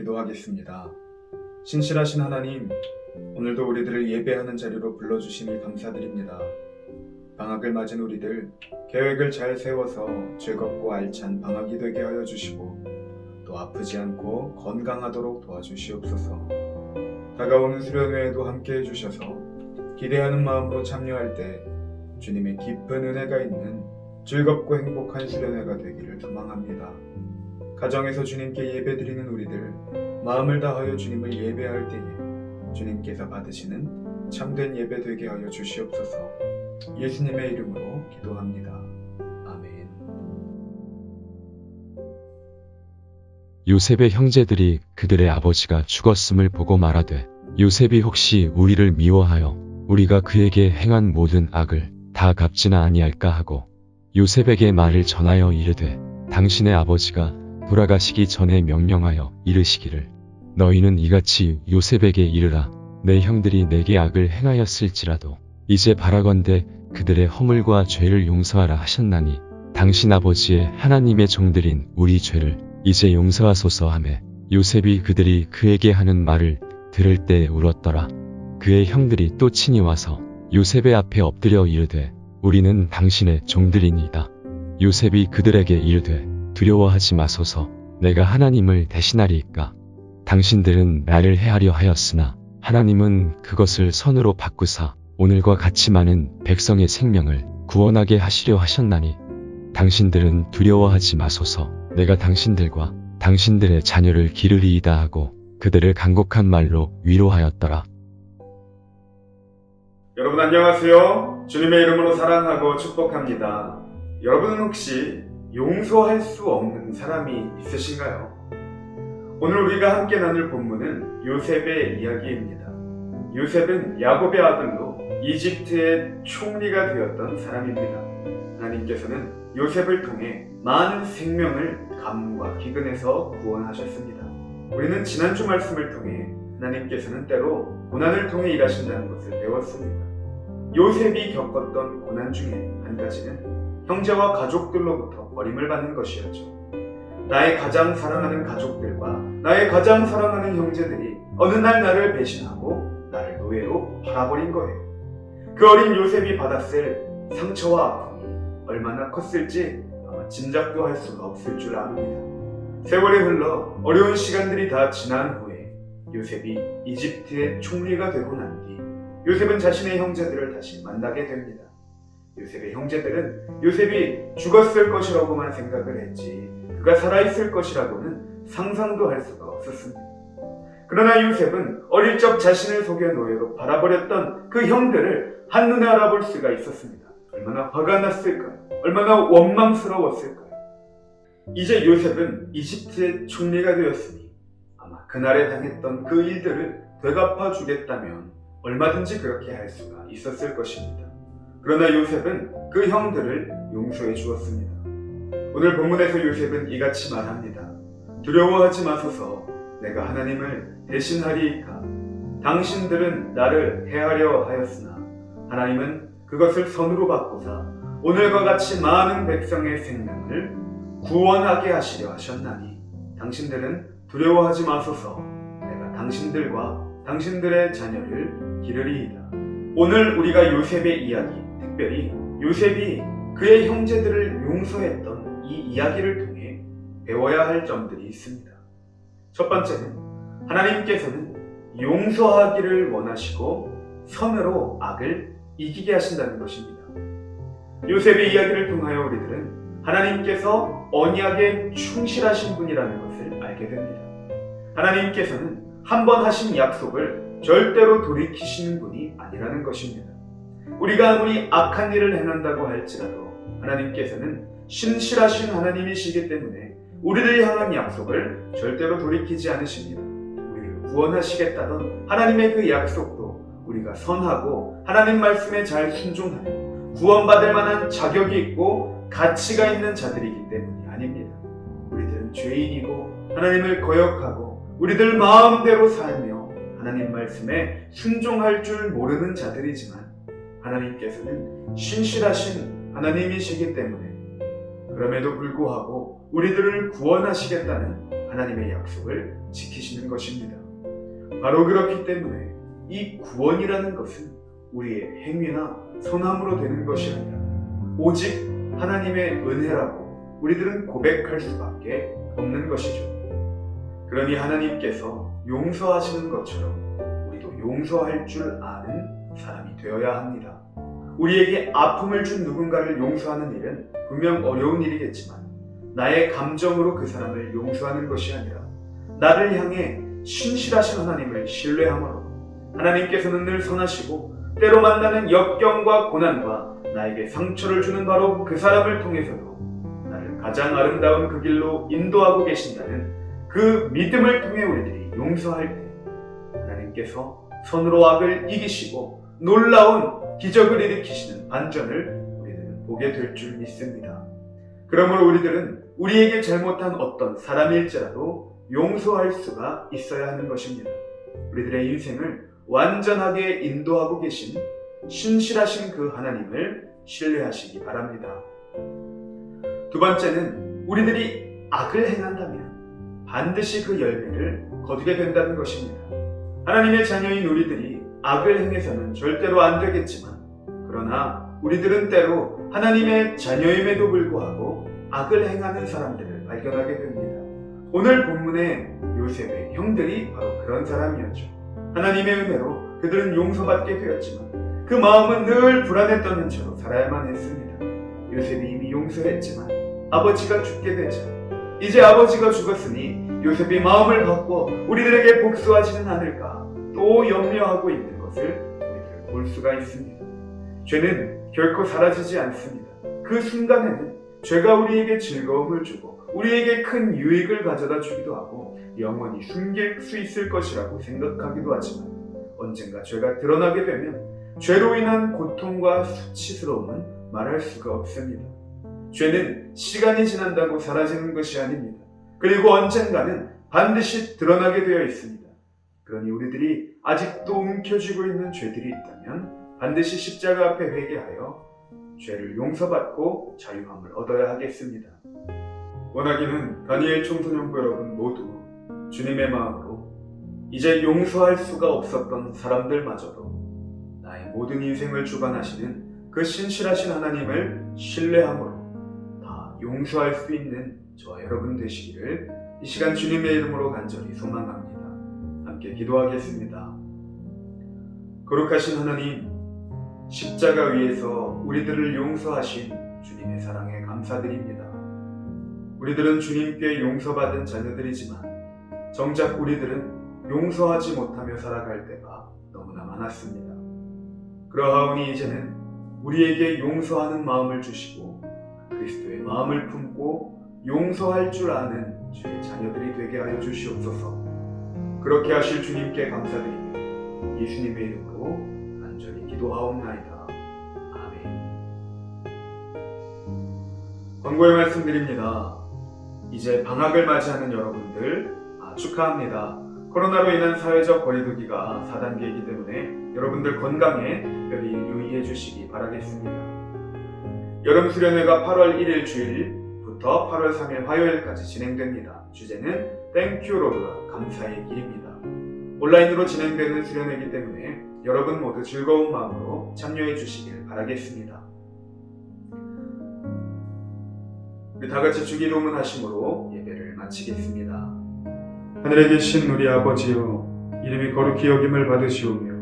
기도하겠습니다. 신실하신 하나님, 오늘도 우리들을 예배하는 자리로 불러주시니 감사드립니다. 방학을 맞은 우리들, 계획을 잘 세워서 즐겁고 알찬 방학이 되게 하여 주시고 또 아프지 않고 건강하도록 도와주시옵소서. 다가오는 수련회에도 함께 해주셔서 기대하는 마음으로 참여할 때 주님의 깊은 은혜가 있는 즐겁고 행복한 수련회가 되기를 소망합니다. 가정에서 주님께 예배드리는 우리들, 마음을 다하여 주님을 예배할 때에 주님께서 받으시는 참된 예배 되게 하여 주시옵소서. 예수님의 이름으로 기도합니다. 아멘. 요셉의 형제들이 그들의 아버지가 죽었음을 보고 말하되, 요셉이 혹시 우리를 미워하여 우리가 그에게 행한 모든 악을 다 갚지나 아니할까 하고 요셉에게 말을 전하여 이르되, 당신의 아버지가 돌아가시기 전에 명령하여 이르시기를, 너희는 이같이 요셉에게 이르라. 내 형들이 내게 악을 행하였을지라도 이제 바라건대 그들의 허물과 죄를 용서하라 하셨나니, 당신 아버지의 하나님의 종들인 우리 죄를 이제 용서하소서 하매, 요셉이 그들이 그에게 하는 말을 들을 때 울었더라. 그의 형들이 또 친히 와서 요셉의 앞에 엎드려 이르되, 우리는 당신의 종들이니이다. 요셉이 그들에게 이르되, 두려워하지 마소서. 내가 하나님을 대신하리이까. 당신들은 나를 해하려 하였으나 하나님은 그것을 선으로 바꾸사 오늘과 같이 많은 백성의 생명을 구원하게 하시려 하셨나니, 당신들은 두려워하지 마소서. 내가 당신들과 당신들의 자녀를 기르리이다 하고 그들을 간곡한 말로 위로하였더라. 여러분 안녕하세요. 주님의 이름으로 사랑하고 축복합니다. 여러분은 혹시 용서할 수 없는 사람이 있으신가요? 오늘 우리가 함께 나눌 본문은 요셉의 이야기입니다. 요셉은 야곱의 아들로 이집트의 총리가 되었던 사람입니다. 하나님께서는 요셉을 통해 많은 생명을 가뭄과 기근에서 구원하셨습니다. 우리는 지난주 말씀을 통해 하나님께서는 때로 고난을 통해 일하신다는 것을 배웠습니다. 요셉이 겪었던 고난 중에 한 가지는 형제와 가족들로부터 버림을 받는 것이었죠. 나의 가장 사랑하는 가족들과 나의 가장 사랑하는 형제들이 어느 날 나를 배신하고 나를 노예로 팔아버린 거예요. 그 어린 요셉이 받았을 상처와 아픔이 얼마나 컸을지 아마 짐작도 할 수가 없을 줄 압니다. 세월이 흘러 어려운 시간들이 다 지난 후에 요셉이 이집트의 총리가 되고 난 뒤 요셉은 자신의 형제들을 다시 만나게 됩니다. 요셉의 형제들은 요셉이 죽었을 것이라고만 생각을 했지 그가 살아있을 것이라고는 상상도 할 수가 없었습니다. 그러나 요셉은 어릴 적 자신을 속여 노예로 팔아버렸던 그 형들을 한눈에 알아볼 수가 있었습니다. 얼마나 화가 났을까요? 얼마나 원망스러웠을까요? 이제 요셉은 이집트의 총리가 되었으니 아마 그날에 당했던 그 일들을 되갚아 주겠다면 얼마든지 그렇게 할 수가 있었을 것입니다. 그러나 요셉은 그 형들을 용서해 주었습니다. 오늘 본문에서 요셉은 이같이 말합니다. 두려워하지 마소서. 내가 하나님을 대신하리이까. 당신들은 나를 해하려 하였으나 하나님은 그것을 선으로 바꾸사 오늘과 같이 많은 백성의 생명을 구원하게 하시려 하셨나니, 당신들은 두려워하지 마소서. 내가 당신들과 당신들의 자녀를 기르리이다. 오늘 우리가 요셉의 이야기, 특별히 요셉이 그의 형제들을 용서했던 이 이야기를 통해 배워야 할 점들이 있습니다. 첫 번째는 하나님께서는 용서하기를 원하시고 선으로 악을 이기게 하신다는 것입니다. 요셉의 이야기를 통하여 우리들은 하나님께서 언약에 충실하신 분이라는 것을 알게 됩니다. 하나님께서는 한 번 하신 약속을 절대로 돌이키시는 분이 아니라는 것입니다. 우리가 아무리 악한 일을 행한다고 할지라도 하나님께서는 신실하신 하나님이시기 때문에 우리를 향한 약속을 절대로 돌이키지 않으십니다. 우리를 구원하시겠다던 하나님의 그 약속도 우리가 선하고 하나님 말씀에 잘 순종하는 구원받을 만한 자격이 있고 가치가 있는 자들이기 때문이 아닙니다. 우리들은 죄인이고 하나님을 거역하고 우리들 마음대로 살며 하나님 말씀에 순종할 줄 모르는 자들이지만, 하나님께서는 신실하신 하나님이시기 때문에 그럼에도 불구하고 우리들을 구원하시겠다는 하나님의 약속을 지키시는 것입니다. 바로 그렇기 때문에 이 구원이라는 것은 우리의 행위나 선함으로 되는 것이 아니라 오직 하나님의 은혜라고 우리들은 고백할 수밖에 없는 것이죠. 그러니 하나님께서 용서하시는 것처럼 우리도 용서할 줄 아는 사람이 되어야 합니다. 우리에게 아픔을 준 누군가를 용서하는 일은 분명 어려운 일이겠지만 나의 감정으로 그 사람을 용서하는 것이 아니라 나를 향해 신실하신 하나님을 신뢰함으로 하나님께서는 늘 선하시고 때로 만나는 역경과 고난과 나에게 상처를 주는 바로 그 사람을 통해서도 나를 가장 아름다운 그 길로 인도하고 계신다는 그 믿음을 통해 우리들이 용서할 때 하나님께서 선으로 악을 이기시고 놀라운 기적을 일으키시는 반전을 우리들은 보게 될 줄 믿습니다. 그러므로 우리들은 우리에게 잘못한 어떤 사람일지라도 용서할 수가 있어야 하는 것입니다. 우리들의 인생을 완전하게 인도하고 계신 신실하신 그 하나님을 신뢰하시기 바랍니다. 두 번째는 우리들이 악을 행한다면 반드시 그 열매를 거두게 된다는 것입니다. 하나님의 자녀인 우리들이 악을 행해서는 절대로 안 되겠지만 그러나 우리들은 때로 하나님의 자녀임에도 불구하고 악을 행하는 사람들을 발견하게 됩니다. 오늘 본문의 요셉의 형들이 바로 그런 사람이었죠. 하나님의 은혜로 그들은 용서받게 되었지만 그 마음은 늘 불안했던 채로 살아야만 했습니다. 요셉이 이미 용서했지만 아버지가 죽게 되자 이제 아버지가 죽었으니 요셉이 마음을 바꿔 우리들에게 복수하지는 않을까 또 염려하고 있는 것을 우리들 볼 수가 있습니다. 죄는 결코 사라지지 않습니다. 그 순간에는 죄가 우리에게 즐거움을 주고 우리에게 큰 유익을 가져다 주기도 하고 영원히 숨길 수 있을 것이라고 생각하기도 하지만 언젠가 죄가 드러나게 되면 죄로 인한 고통과 수치스러움은 말할 수가 없습니다. 죄는 시간이 지난다고 사라지는 것이 아닙니다. 그리고 언젠가는 반드시 드러나게 되어 있습니다. 그러니 우리들이 아직도 움켜쥐고 있는 죄들이 있다면 반드시 십자가 앞에 회개하여 죄를 용서받고 자유함을 얻어야 하겠습니다. 원하기는 다니엘 청소년부 여러분 모두 주님의 마음으로 이제 용서할 수가 없었던 사람들마저도 나의 모든 인생을 주관하시는 그 신실하신 하나님을 신뢰함으로 다 용서할 수 있는 저와 여러분 되시기를 이 시간 주님의 이름으로 간절히 소망합니다. 함께 기도하겠습니다. 거룩하신 하나님, 십자가 위에서 우리들을 용서하신 주님의 사랑에 감사드립니다. 우리들은 주님께 용서받은 자녀들이지만 정작 우리들은 용서하지 못하며 살아갈 때가 너무나 많았습니다. 그러하오니 이제는 우리에게 용서하는 마음을 주시고 그리스도의 마음을 품고 용서할 줄 아는 주의 자녀들이 되게 하여 주시옵소서. 그렇게 하실 주님께 감사드리며 예수님의 이름으로 간절히 기도하옵나이다. 아멘. 권고의 말씀드립니다. 이제 방학을 맞이하는 여러분들 축하합니다. 코로나로 인한 사회적 거리두기가 4단계이기 때문에 여러분들 건강에 특별히 유의해 주시기 바라겠습니다. 여름 수련회가 8월 1일 주일부터 8월 3일 화요일까지 진행됩니다. 주제는 땡큐 로드 감사의 길입니다. 온라인으로 진행되는 수련회이기 때문에 여러분 모두 즐거운 마음으로 참여해 주시길 바라겠습니다. 우리 다 같이 주기도문 하심으로 예배를 마치겠습니다. 하늘에 계신 우리 아버지여, 이름이 거룩히 여김을 받으시오며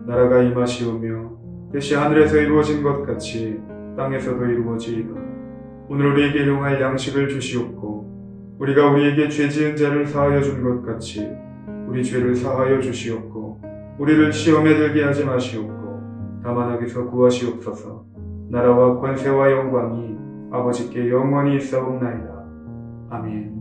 나라가 임하시오며 뜻이 하늘에서 이루어진 것 같이 땅에서도 이루어지이다. 오늘 우리에게 일용할 양식을 주시옵고 우리가 우리에게 죄 지은 자를 사하여 준 것 같이 우리 죄를 사하여 주시옵고 우리를 시험에 들게 하지 마시옵고 다만 악에서 구하시옵소서. 나라와 권세와 영광이 아버지께 영원히 있사옵나이다. 아멘.